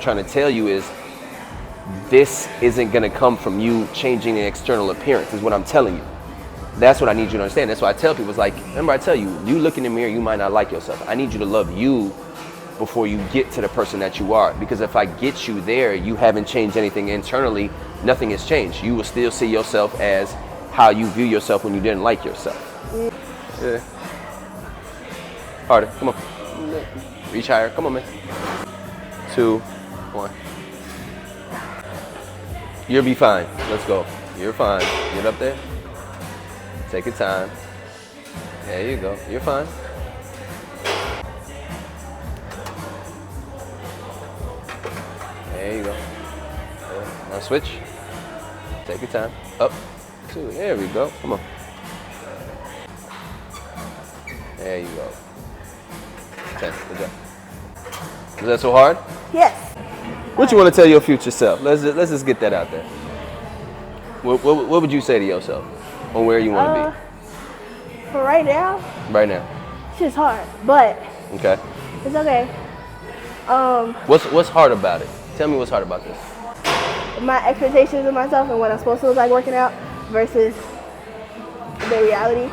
trying to tell you is this isn't going to come from you changing an external appearance is what I'm telling you. That's what I need you to understand. That's why I tell people, it's like, remember I tell you, you look in the mirror, you might not like yourself. I need you to love you before you get to the person that you are. Because if I get you there, you haven't changed anything internally, nothing has changed. You will still see yourself as how you view yourself when you didn't like yourself. Yeah. Harder, come on. Reach higher, come on, man. 2, 1. You'll be fine, let's go. You're fine, get up there. Take your time. There you go, you're fine. There you go. Now switch. Take your time. Up. 2. There we go. Come on. There you go. 10. Good job. Was that so hard? Yes. What you want to tell your future self? Let's just get that out there. What would you say to yourself on where you want to be? For right now? Right now. It's just hard, but okay. It's okay. What's hard about it? Tell me what's hard about this. My expectations of myself and what I'm supposed to look like working out versus the reality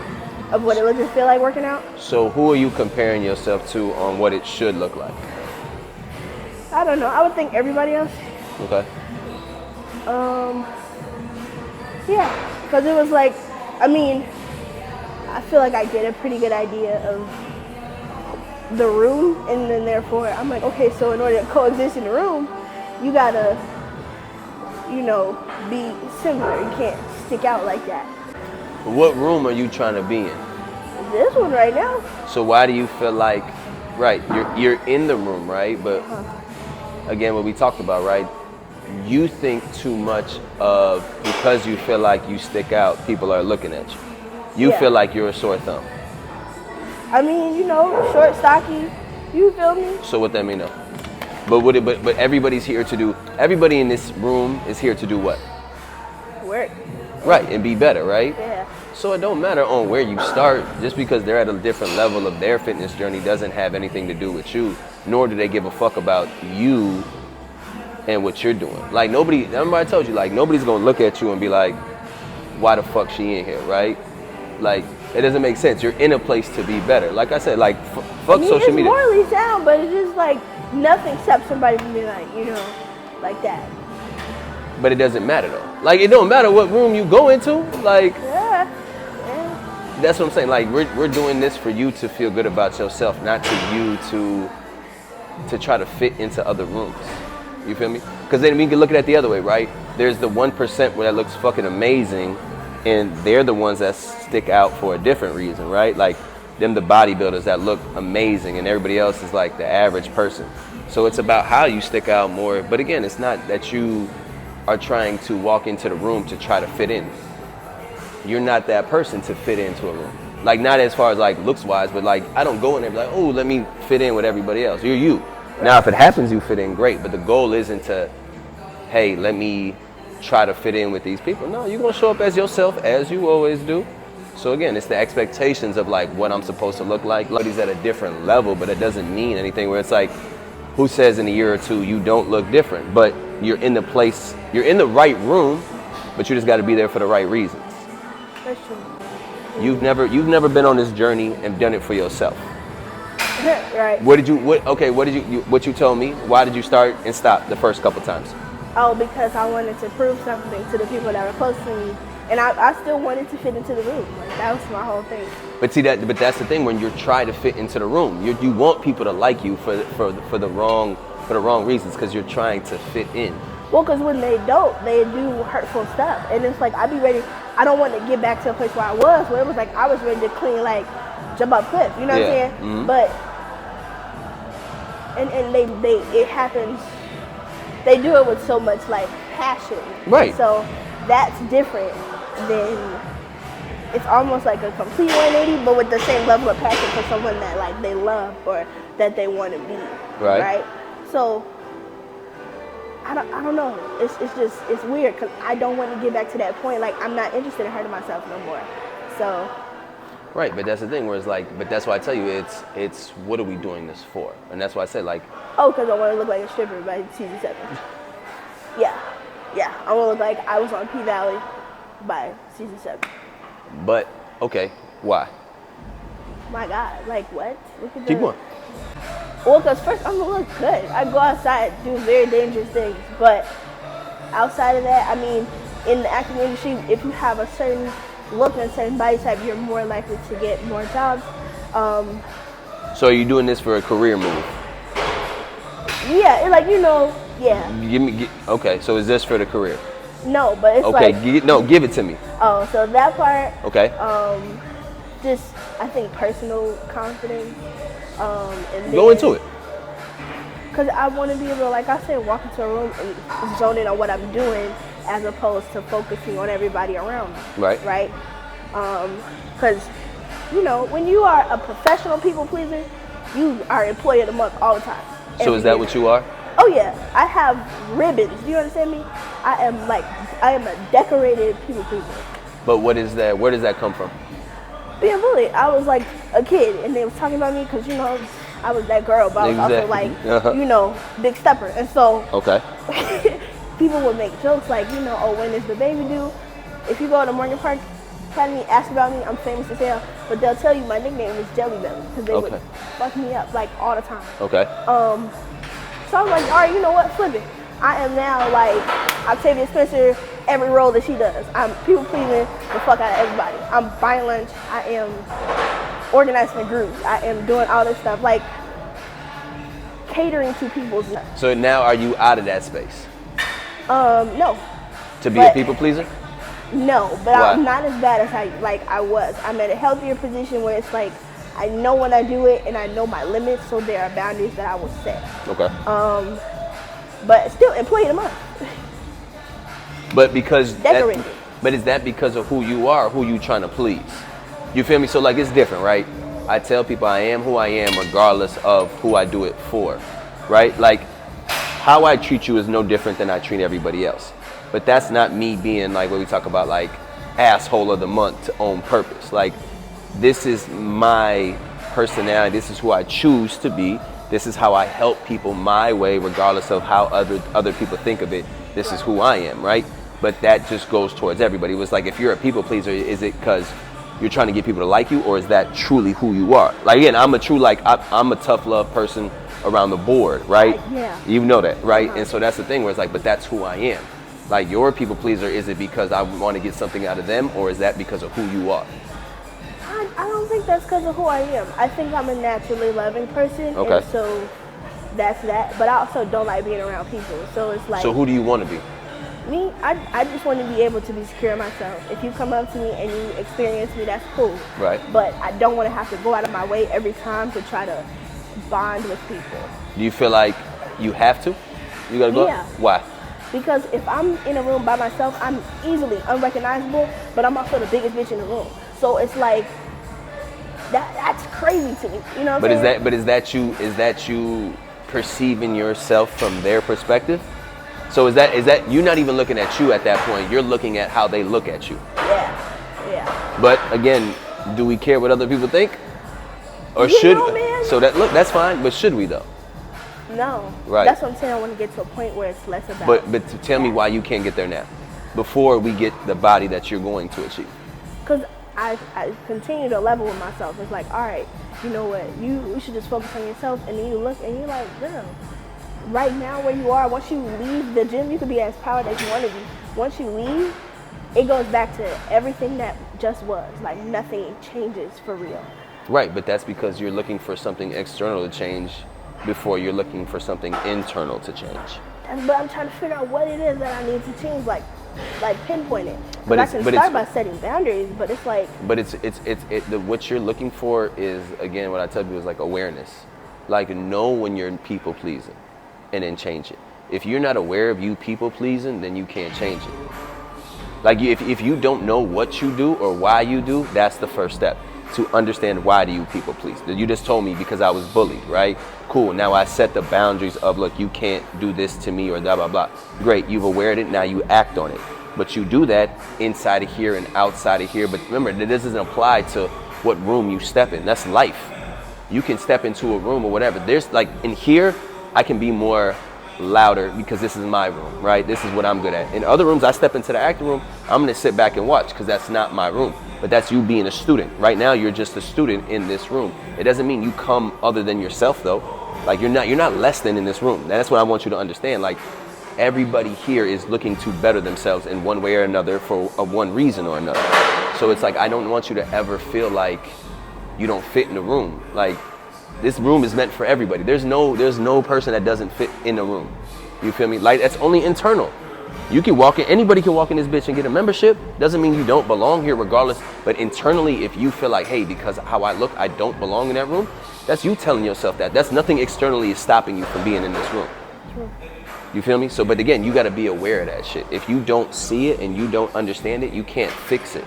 of what it looks and feel like working out. So who are you comparing yourself to on what it should look like? I don't know. I would think everybody else. Okay. Yeah, because it was like, I mean, I feel like I get a pretty good idea of the room, and then therefore I'm like, okay, so in order to coexist in the room, you gotta, you know, be similar. You can't stick out like that. What room are you trying to be in? This one right now. So why do you feel like, right, you're in the room, right? But again, what we talked about, right? You think too much of, because you feel like you stick out, people are looking at you. You feel like you're a sore thumb. I mean, you know, short, stocky, you feel me? So what that mean though? But everybody's here to do, everybody in this room is here to do what? Work. Right, and be better, right? Yeah. So it don't matter on where you start, just because they're at a different level of their fitness journey doesn't have anything to do with you, nor do they give a fuck about you and what you're doing. Like remember I told you, like nobody's gonna look at you and be like, why the fuck she in here, right? Like, it doesn't make sense. You're in a place to be better. Like I said, like, fuck social media. It's morally sound, but it's just like nothing stops somebody from being like, you know, like that. But it doesn't matter though. Like, it don't matter what room you go into. Like, yeah. That's what I'm saying. Like, we're doing this for you to feel good about yourself, not to you to try to fit into other rooms. You feel me? Because then we can look at it the other way, right? There's the 1% where that looks fucking amazing, and they're the ones that stick out for a different reason, right? Like them, the bodybuilders that look amazing, and everybody else is like the average person. So it's about how you stick out more. But again, it's not that you are trying to walk into the room to try to fit in. You're not that person to fit into a room. Like, not as far as like looks wise, but like, I don't go in there and be like, oh, let me fit in with everybody else. You're you. Now, if it happens, you fit in, great. But the goal isn't to, hey, let me try to fit in with these people. No, you're going to show up as yourself, as you always do. So again, it's the expectations of like what I'm supposed to look like. Everybody's at a different level, but it doesn't mean anything where it's like, who says in a year or two you don't look different? But you're in the place, you're in the right room, but you just got to be there for the right reasons. That's true. You've never been on this journey and done it for yourself. Right. What you told me? Why did you start and stop the first couple times? Oh, because I wanted to prove something to the people that were close to me, and I still wanted to fit into the room. Like, that was my whole thing. But see but that's the thing, when you're trying to fit into the room, you want people to like you for the wrong reasons, because you're trying to fit in. Well, because when they don't, they do hurtful stuff, and it's like I be ready. I don't want to get back to a place where I was, where it was like I was ready to clean, like jump up cliff. You know what I'm saying? Mm-hmm. But and they it happens. They do it with so much like passion. Right. So that's different than, it's almost like a complete 180, but with the same level of passion for someone that like they love or that they want to be. Right. So I don't know. It's weird because I don't want to get back to that point. Like, I'm not interested in hurting myself no more. So. Right, but that's the thing where it's like, but that's why I tell you it's what are we doing this for? And that's why I said, like, Oh, because I want to look like a stripper by season 7. Yeah. I want to look like I was on P-Valley by season 7. But, okay, why? My God, like what? Look at Keep going. Well, because first I'm going to look good. I go outside, do very dangerous things. But outside of that, I mean, in the acting industry, if you have a certain look and a certain body type, you're more likely to get more jobs. So are you doing this for a career move? Yeah, like, you know, yeah. Okay, so is this for the career? No, but it's okay, like... give it to me. Oh, so that part... Okay. Just, I think, personal confidence. And go into it. Because I want to be able to, like I said, walk into a room and zone in on what I'm doing as opposed to focusing on everybody around me. Right. Right? Because, you know, when you are a professional people pleaser, you are employee of the month all the time. So is that what you are? Oh yeah, I have ribbons. Do you understand me? I am a decorated people pleaser. But what is that? Where does that come from? Being bullied. I was like a kid, and they was talking about me because, you know, I was that girl, but I was also like, you know, big stepper. And so people would make jokes like, you know, oh, when is the baby due? If you go to Morgan Park Academy, ask about me, I'm famous as hell, but they'll tell you my nickname is Jelly Belly because they would fuck me up like all the time. Okay. So I was like, all right, you know what, flip it. I am now like Octavia Spencer, every role that she does. I'm people pleasing the fuck out of everybody. I'm buying lunch. I am organizing the groups. I am doing all this stuff, like catering to people's. So now are you out of that space? No. To be a people pleaser? No, but why? I'm not as bad as I was. I'm at a healthier position where it's like I know when I do it and I know my limits, so there are boundaries that I will set. Okay. But still employee of the month. But because decorated. But is that because of who you are, who you trying to please? You feel me? So like it's different, right? I tell people I am who I am regardless of who I do it for, right? Like how I treat you is no different than I treat everybody else. But that's not me being like what we talk about, like asshole of the month on purpose. Like this is my personality. This is who I choose to be. This is how I help people my way, regardless of how other people think of it. This is who I am, right? But that just goes towards everybody. It was like, if you're a people pleaser, is it because you're trying to get people to like you, or is that truly who you are? Like again, I'm a tough love person around the board, right? Yeah. You know that, right? And so that's the thing where it's like, but that's who I am. Like your people pleaser, is it because I want to get something out of them, or is that because of who you are? I don't think that's because of who I am. I think I'm a naturally loving person, and so that's that. But I also don't like being around people, so it's like. So who do you want to be? Me, I just want to be able to be secure in myself. If you come up to me and you experience me, that's cool. Right. But I don't want to have to go out of my way every time to try to bond with people. Do you feel like you have to? You gotta go? Yeah. Why? Because if I'm in a room by myself, I'm easily unrecognizable, but I'm also the biggest bitch in the room. So it's like, that's crazy to me. You know what I'm saying? Is that you perceiving yourself from their perspective? So is that you not even looking at you at that point, you're looking at how they look at you. Yeah. But again, do we care what other people think? Or man. So that's fine, but should we though? No. Right. That's what I'm saying. I want to get to a point where it's less about. But tell me why you can't get there now, before we get the body that you're going to achieve. Because I continue to level with myself. It's like, all right, you know what? You should just focus on yourself, and then you look and you're like, girl, right now where you are, once you leave the gym, you could be as proud as you want to be. Once you leave, it goes back to everything that just was. Like nothing changes for real. Right, but that's because you're looking for something external to change before you're looking for something internal to change. But I'm trying to figure out what it is that I need to change, like pinpoint it. But I can start by setting boundaries, but it's like. But what you're looking for is, again, what I tell you is like awareness. Like know when you're people pleasing, and then change it. If you're not aware of you people pleasing, then you can't change it. Like if you don't know what you do or why you do, that's the first step. To understand why do you people please. You just told me because I was bullied, right? Cool, now I set the boundaries of, look, you can't do this to me or blah, blah, blah. Great, you've awared it, now you act on it. But you do that inside of here and outside of here. But remember, this doesn't apply to what room you step in. That's life. You can step into a room or whatever. There's like in here, I can be more louder because this is my room, right? This is what I'm good at. In other rooms, I step into the acting room, I'm gonna sit back and watch because that's not my room. But that's you being a student. Right now, you're just a student in this room. It doesn't mean you come other than yourself, though. Like you're not less than in this room. That's what I want you to understand. Like everybody here is looking to better themselves in one way or another for one reason or another. So it's like I don't want you to ever feel like you don't fit in the room. Like this room is meant for everybody. There's no person that doesn't fit in the room. You feel me? Like that's only internal. You can walk in, anybody can walk in this bitch and get a membership. Doesn't mean you don't belong here regardless. But internally, if you feel like, hey, because how I look, I don't belong in that room, that's you telling yourself that. That's nothing externally is stopping you from being in this room. Sure. You feel me? So, but again, you got to be aware of that shit. If you don't see it and you don't understand it, you can't fix it.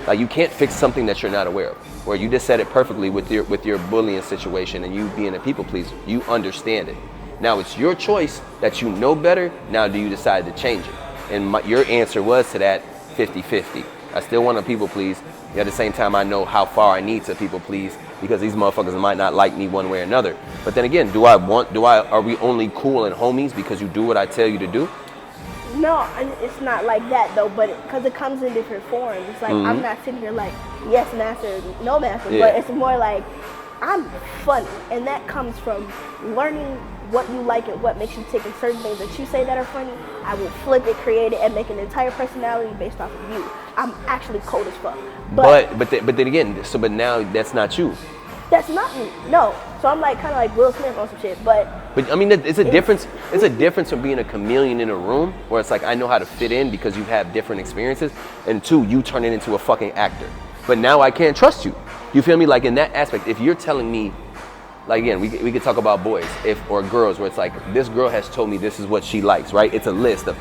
Like you can't fix something that you're not aware of. Or you just said it perfectly with your bullying situation and you being a people pleaser. You understand it. Now it's your choice that you know better. Now do you decide to change it? And your answer was to that 50-50. I still want to people please. At the same time, I know how far I need to people please because these motherfuckers might not like me one way or another. But then again, are we only cool and homies because you do what I tell you to do? No, it's not like that though, but because it comes in different forms. It's like I'm not sitting here like, yes, master, no master, but it's more like I'm funny. And that comes from learning what you like and what makes you tick, and certain things that you say that are funny, I will flip it, create it, and make an entire personality based off of you. I'm actually cold as fuck. But then again, but now that's not you. That's not me. No. So I'm like kind of like Will Smith on some shit, but I mean, it's a difference. It's a difference from being a chameleon in a room where it's like I know how to fit in because you have different experiences, and two, you turn it into a fucking actor. But now I can't trust you. You feel me? Like in that aspect, if you're telling me, like again, we could talk about boys or girls where it's like this girl has told me this is what she likes, right? It's a list of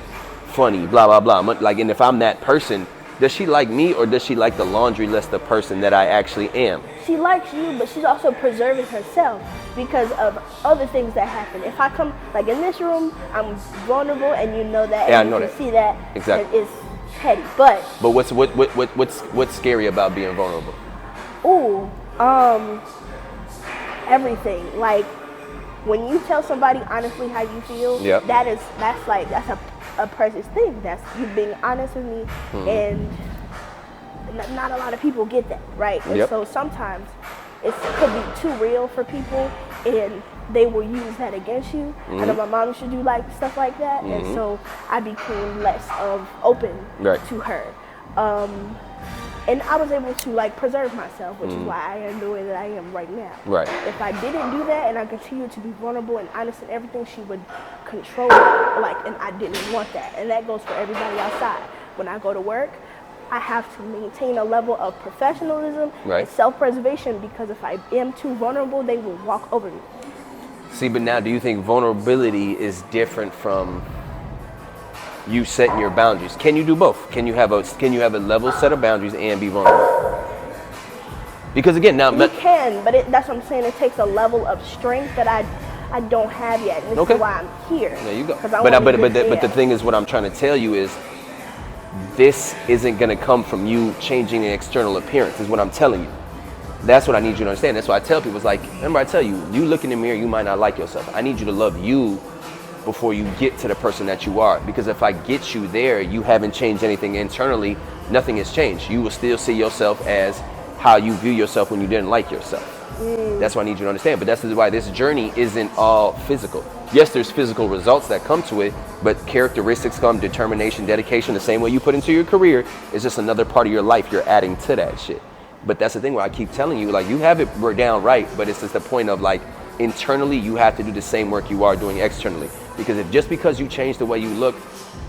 funny, blah blah blah. Like, and if I'm that person, does she like me or does she like the laundry list of person that I actually am? She likes you, but she's also preserving herself because of other things that happen. If I come, like in this room, I'm vulnerable and you know that, and you can see that. Exactly. It's petty, but what's scary about being vulnerable? Ooh, everything. Like when you tell somebody honestly how you feel, that's a precious thing. That's you being honest with me, and not a lot of people get that, right? And so sometimes it could be too real for people, and they will use that against you. I know my mom used to do like stuff like that, and so I became less open to her. And I was able to like preserve myself, which is why I am the way that I am right now. Right. If I didn't do that and I continued to be vulnerable and honest in everything, she would control it. Like, and I didn't want that. And that goes for everybody outside. When I go to work, I have to maintain a level of professionalism and self-preservation, because if I am too vulnerable, they will walk over me. See, but now do you think vulnerability is different from you setting your boundaries? Can you do both? Can you have a level set of boundaries and be vulnerable? Because again, now you can, but that's what I'm saying. It takes a level of strength that I don't have yet. And this is why I'm here. There you go. But the thing is, what I'm trying to tell you is, this isn't going to come from you changing an external appearance. Is what I'm telling you. That's what I need you to understand. That's why I tell people, it's like, remember I tell you, you look in the mirror, you might not like yourself. I need you to love you before you get to the person that you are. Because if I get you there, you haven't changed anything internally, nothing has changed. You will still see yourself as how you view yourself when you didn't like yourself. That's what I need you to understand. But that's why this journey isn't all physical. Yes, there's physical results that come to it, but characteristics come, determination, dedication, the same way you put into your career is just another part of your life you're adding to that shit. But that's the thing where I keep telling you, like, you have it down right, but it's just the point of like, internally you have to do the same work you are doing externally. Because if just because you change the way you look,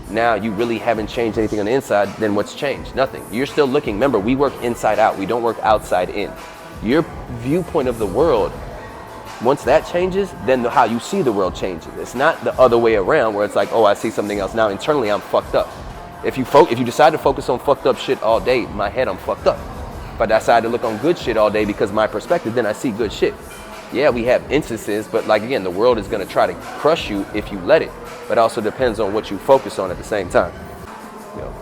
now you really haven't changed anything on the inside, then what's changed? Nothing. You're still looking. Remember, we work inside out. We don't work outside in. Your viewpoint of the world, once that changes, then how you see the world changes. It's not the other way around where it's like, oh, I see something else. Now internally I'm fucked up. If you decide to focus on fucked up shit all day, in my head I'm fucked up. If I decide to look on good shit all day because my perspective, then I see good shit. Yeah, we have instances, but like again, the world is going to try to crush you if you let it. But it also depends on what you focus on at the same time. You know.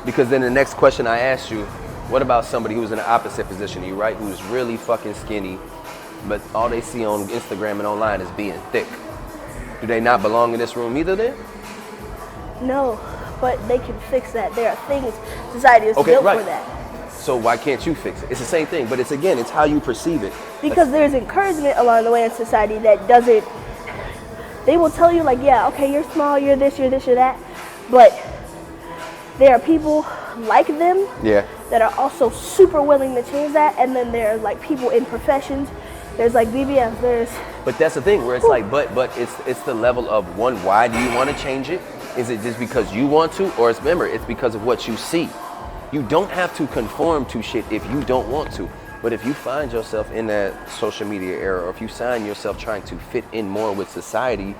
Because then the next question I asked you, what about somebody who's in the opposite position of you, right? Who's really fucking skinny, but all they see on Instagram and online is being thick. Do they not belong in this room either then? No, but they can fix that. There are things society is built for that. So why can't you fix it? It's the same thing, but it's how you perceive it. Because there's encouragement along the way in society that doesn't, they will tell you like, yeah, okay, you're small, you're this, you're that, but there are people like them that are also super willing to change that, and then there's like people in professions, there's like BBS, But that's the thing where it's like, but it's the level of one, why do you want to change it? Is it just because you want to, or it's because of what you see? You don't have to conform to shit if you don't want to. But if you find yourself in that social media era, or if you find yourself trying to fit in more with society,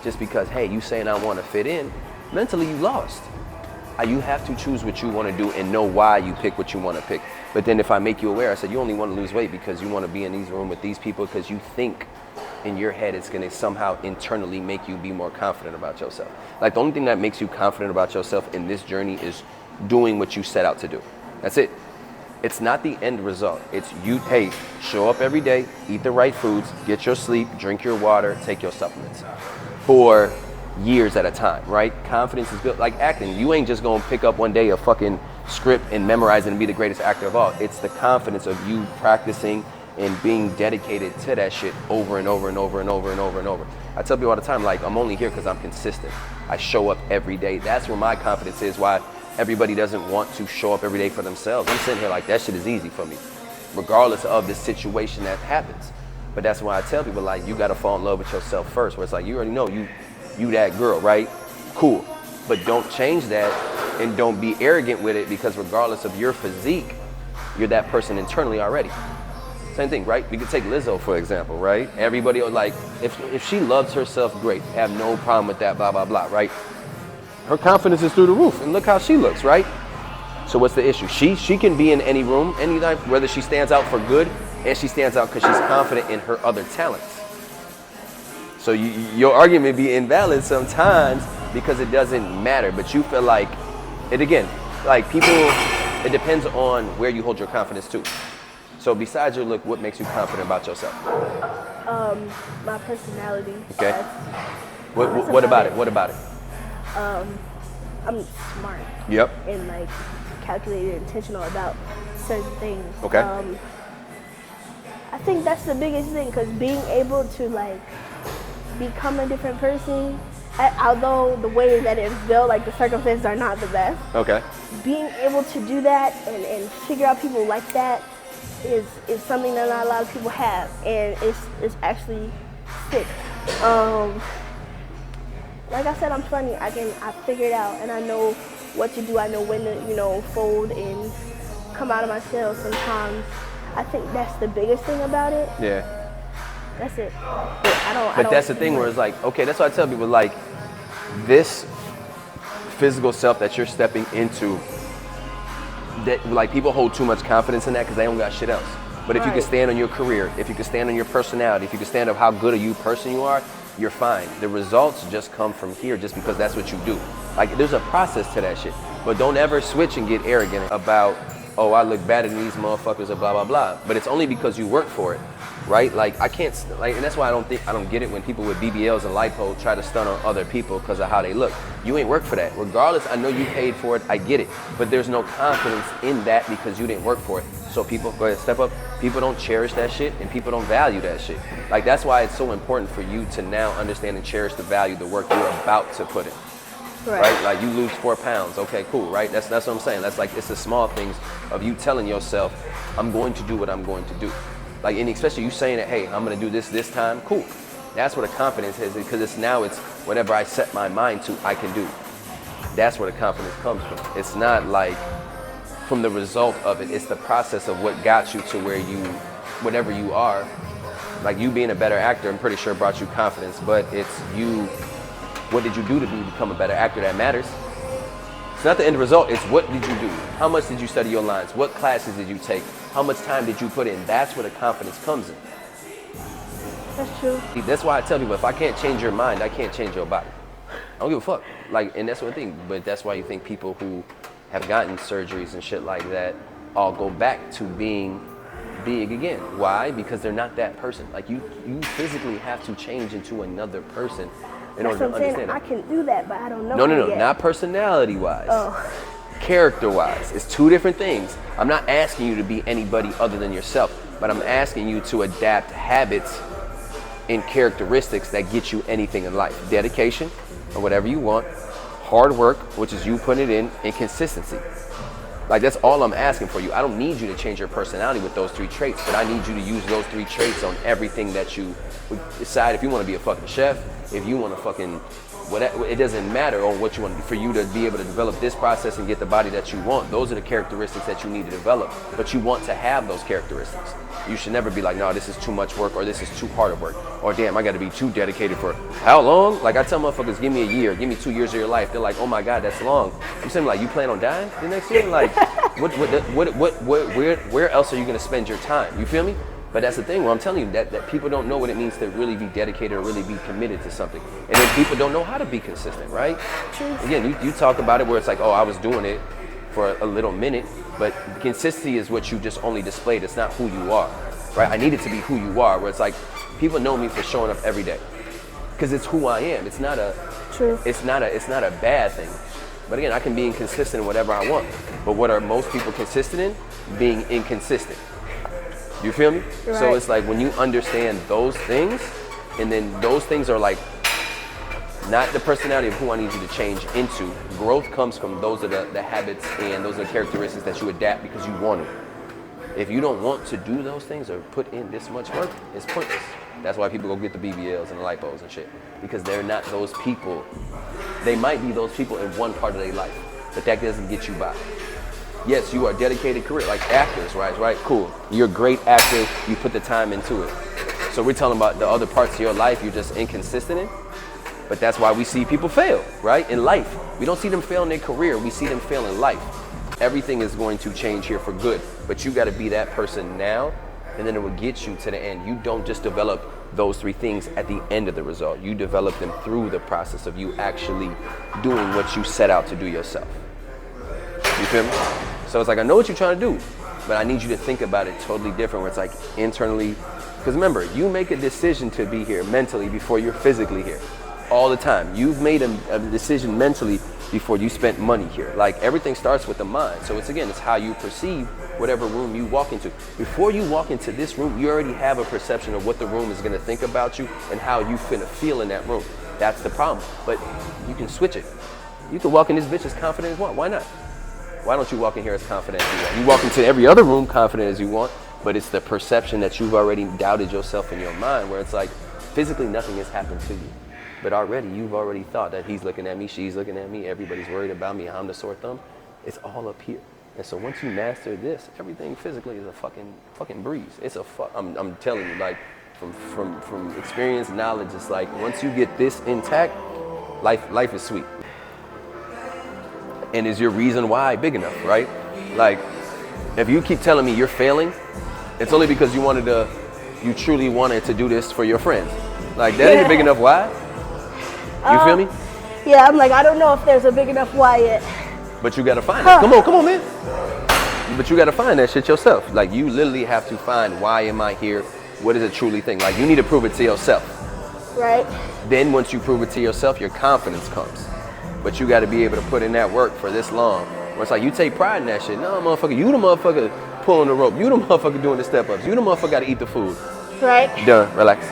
just because, hey, you saying I want to fit in, mentally you lost. You have to choose what you want to do and know why you pick what you want to pick. But then if I make you aware, I said, you only want to lose weight because you want to be in these rooms with these people because you think in your head it's going to somehow internally make you be more confident about yourself. Like the only thing that makes you confident about yourself in this journey is doing what you set out to do. That's it. It's not the end result. It's you, hey, show up every day, eat the right foods, get your sleep, drink your water, take your supplements for years at a time, right? Confidence is built like acting. You ain't just gonna pick up one day a fucking script and memorize it and be the greatest actor of all. It's the confidence of you practicing and being dedicated to that shit over and over and over and over and over and over. I tell people all the time, like, I'm only here because I'm consistent. I show up every day. That's where my confidence is, why everybody doesn't want to show up every day for themselves. I'm sitting here like, that shit is easy for me, regardless of the situation that happens. But that's why I tell people, like, you gotta fall in love with yourself first, where it's like, you already know you that girl, right? Cool. But don't change that and don't be arrogant with it, because regardless of your physique, you're that person internally already. Same thing, right? We could take Lizzo, for example, right? Everybody will like, if she loves herself, great. Have no problem with that, blah, blah, blah, right? Her confidence is through the roof, and look how she looks, right? So what's the issue? She can be in any room, anytime, whether she stands out for good, and she stands out because she's confident in her other talents. So your argument be invalid sometimes because it doesn't matter, but you feel like, it again, like people, it depends on where you hold your confidence to. So besides your look, what makes you confident about yourself? My personality. Okay. What about it? What about it? I'm smart. Yep. And like calculated, intentional about certain things. Okay. I think that's the biggest thing, because being able to like become a different person, although the way that it's built, like the circumstances are not the best. Okay. Being able to do that and figure out people like that is something that not a lot of people have, and it's actually sick. Like I said, I'm funny. I figure it out, and I know what to do. I know when to, fold and come out of my shell sometimes. I think that's the biggest thing about it. Yeah. That's it. But that's the thing where it's like, okay, that's why I tell people, like, this physical self that you're stepping into, that like people hold too much confidence in that because they don't got shit else. But if you can stand on your career, if you can stand on your personality, if you can stand on how good a person you are, you're fine. The results just come from here just because that's what you do. Like, there's a process to that shit. But don't ever switch and get arrogant about, oh, I look better than these motherfuckers or blah, blah, blah. But it's only because you work for it, right? Like, I can't, like, and that's why I don't get it when people with BBLs and lipo try to stunt on other people because of how they look. You ain't work for that. Regardless, I know you paid for it, I get it. But there's no confidence in that because you didn't work for it. So people, go ahead, step up. People don't cherish that shit and people don't value that shit. Like, that's why it's so important for you to now understand and cherish the value, the work you're about to put in. Right? Like, you lose 4 pounds. Okay, cool, right? That's what I'm saying. That's like, it's the small things of you telling yourself, I'm going to do what I'm going to do. Like, and especially you saying that, hey, I'm going to do this time. Cool. That's where the confidence is, because it's whatever I set my mind to, I can do. That's where the confidence comes from. It's not like from the result of it. It's the process of what got you to whatever you are. Like, you being a better actor, I'm pretty sure brought you confidence, but it's you, what did you do to become a better actor that matters? It's not the end result, it's what did you do? How much did you study your lines? What classes did you take? How much time did you put in? That's where the confidence comes in. That's true. That's why I tell people, if I can't change your mind, I can't change your body. I don't give a fuck. Like, and that's one thing, but that's why you think people who have gotten surgeries and shit like that all go back to being big again. Why? Because they're not that person. Like you physically have to change into another person in order to understand it. I can do that, but I don't know. No, not personality-wise. Oh. Character-wise. It's two different things. I'm not asking you to be anybody other than yourself, but I'm asking you to adapt habits and characteristics that get you anything in life. Dedication, or whatever you want. Hard work, which is you putting it in, and consistency. Like, that's all I'm asking for you. I don't need you to change your personality with those 3 traits, but I need you to use those 3 traits on everything that you decide. If you want to be a fucking chef, if you want to fucking, whatever, it doesn't matter on what you want, for you to be able to develop this process and get the body that you want. Those are the characteristics that you need to develop, but you want to have those characteristics. You should never be like, no, this is too much work, or this is too hard of work, or damn, I got to be too dedicated for how long? Like, I tell motherfuckers, give me a year, give me 2 years of your life. They're like, oh my God, that's long. I'm saying, like, you plan on dying the next year? Like, where else are you gonna spend your time? You feel me? But that's the thing, where I'm telling you that people don't know what it means to really be dedicated or really be committed to something. And then people don't know how to be consistent, right? Again, you talk about it where it's like, oh, I was doing it for a little minute, but consistency is what you just only displayed. It's not who you are, right? I need it to be who you are, where it's like, people know me for showing up every day, because it's who I am. It's not a bad thing. But again, I can be inconsistent in whatever I want. But what are most people consistent in? Being inconsistent. You feel me? Right. So it's like, when you understand those things, and then those things are like not the personality of who I need you to change into. Growth comes from those are the habits, and those are the characteristics that you adapt because you want them. If you don't want to do those things or put in this much work, it's pointless. That's why people go get the BBLs and the lipos and shit, because they're not those people. They might be those people in one part of their life, but that doesn't get you by. Yes, you are dedicated career, like actors, right? Cool. You're a great actor, you put the time into it. So we're talking about the other parts of your life you're just inconsistent in, but that's why we see people fail, right? In life. We don't see them fail in their career, we see them fail in life. Everything is going to change here for good, but you gotta be that person now, and then it will get you to the end. You don't just develop those 3 things at the end of the result. You develop them through the process of you actually doing what you set out to do yourself. You feel me? So it's like, I know what you're trying to do, but I need you to think about it totally different, where it's like internally, because remember, you make a decision to be here mentally before you're physically here. All the time. You've made a decision mentally before you spent money here. Like, everything starts with the mind. So it's how you perceive whatever room you walk into. Before you walk into this room, you already have a perception of what the room is gonna think about you and how you finna feel in that room. That's the problem. But you can switch it. You can walk in this bitch as confident as you want. Why not? Why don't you walk in here as confident as you want? You walk into every other room confident as you want, but it's the perception that you've already doubted yourself in your mind, where it's like, physically nothing has happened to you. But already, you've already thought that he's looking at me, she's looking at me, everybody's worried about me, I'm the sore thumb. It's all up here. And so once you master this, everything physically is a fucking breeze. It's I'm telling you, like, from experience, knowledge, it's like, once you get this intact, life is sweet. And is your reason why big enough, right? Like, if you keep telling me you're failing, it's only because you truly wanted to do this for your friends. Like, that ain't a big enough why. You feel me? Yeah, I'm like, I don't know if there's a big enough why yet. But you gotta find it. Come on, man. But you gotta find that shit yourself. Like, you literally have to find, why am I here? What is a truly thing? Like, you need to prove it to yourself. Right. Then once you prove it to yourself, your confidence comes. But you gotta be able to put in that work for this long. Where it's like, you take pride in that shit. No, motherfucker, you the motherfucker pulling the rope. You the motherfucker doing the step-ups. You the motherfucker gotta eat the food. Right. Done, relax.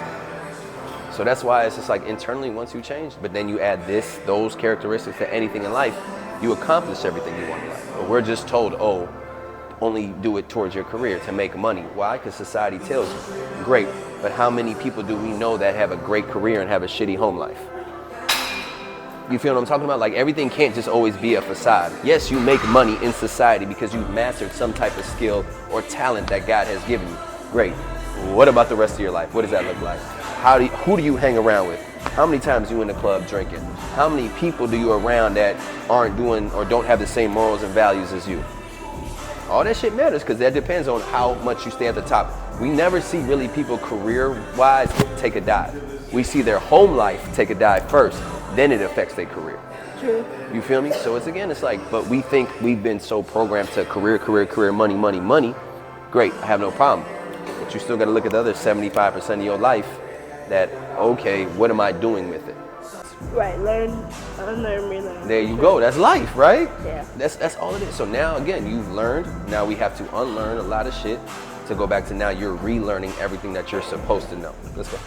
So that's why it's just like, internally, once you change, but then you add those characteristics to anything in life, you accomplish everything you want in life. But we're just told, oh, only do it towards your career to make money. Why? Because society tells you. Great. But how many people do we know that have a great career and have a shitty home life? You feel what I'm talking about? Like, everything can't just always be a facade. Yes, you make money in society because you've mastered some type of skill or talent that God has given you. Great. What about the rest of your life? What does that look like? Who do you hang around with? How many times you in the club drinking? How many people do you around that aren't doing or don't have the same morals and values as you? All that shit matters, because that depends on how much you stay at the top. We never see really people career-wise take a dive. We see their home life take a dive first, then it affects their career. True. You feel me? So it's like, but we think we've been so programmed to career, money. Great, I have no problem. But you still got to look at the other 75% of your life that, okay, what am I doing with it? Right, learn, unlearn, relearn. There you go. That's life, right? Yeah. That's all it is. So now, again, you've learned. Now we have to unlearn a lot of shit to go back to now you're relearning everything that you're supposed to know. Let's go.